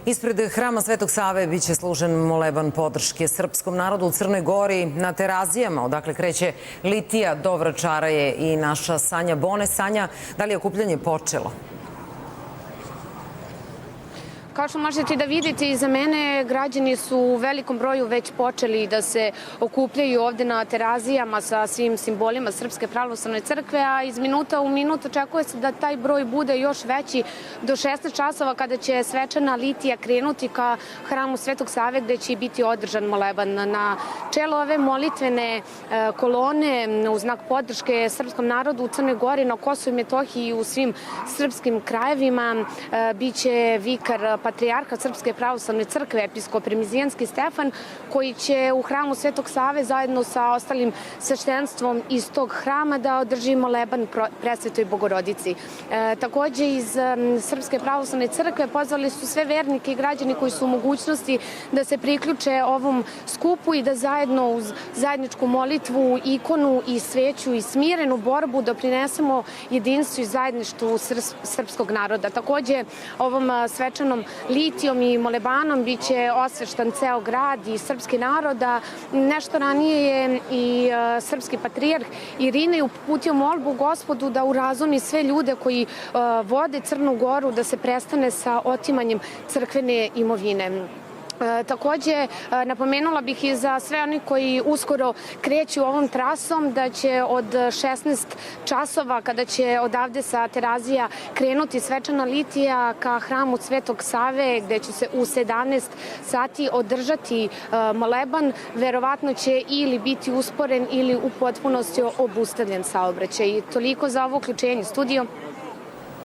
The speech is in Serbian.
Ispred hrama Svetog Save biće služen moleban podrške srpskom narodu u Crnoj Gori na Terazijama, odakle kreće litija do Vračara je i naša Sanja Bone. Sanja, da li je okupljanje počelo? Kao što možete da vidite iza mene, građani su u velikom broju već počeli da se okupljaju ovde na Terazijama sa svim simbolima Srpske pravoslavne crkve, a iz minuta u minut očekuje se da taj broj bude još veći do 16 časova kada će svečana litija krenuti ka hramu Svetog Save gde će biti održan moleban. Na čelo ove molitvene kolone u znak podrške srpskom narodu u Crnoj Gori, na Kosovu i Metohiji i u svim srpskim krajevima biće vikar patrijarha Srpske pravoslavne crkve, episkop Remizijanski Stefan, koji će u hramu Svetog Save zajedno sa ostalim sveštenstvom iz tog hrama da održi moleban Presvetoj Bogorodici. Takođe iz Srpske pravoslavne crkve pozvali su sve vernike i građani koji su u mogućnosti da se priključe ovom skupu i da zajedno uz zajedničku molitvu, ikonu i sveću i smirenu borbu doprinesemo jedinstvu i zajedništvu srpskog naroda. Takođe, ovom svečanom litijom i molebanom biće osveštan ceo grad i srpski narod, a nešto ranije je i srpski patrijarh Irinej uputio molbu Gospodu da urazumi sve ljude koji vode Crnu Goru da se prestane sa otimanjem crkvene imovine. Takođe, napomenula bih i za sve oni koji uskoro kreću ovom trasom da će od 16 časova, kada će odavde sa Terazija krenuti svečana litija ka hramu Svetog Save, gde će se u 17 sati održati moleban, verovatno će ili biti usporen ili u potpunosti obustavljen saobraćaj. Toliko za ovo uključenje. Studio.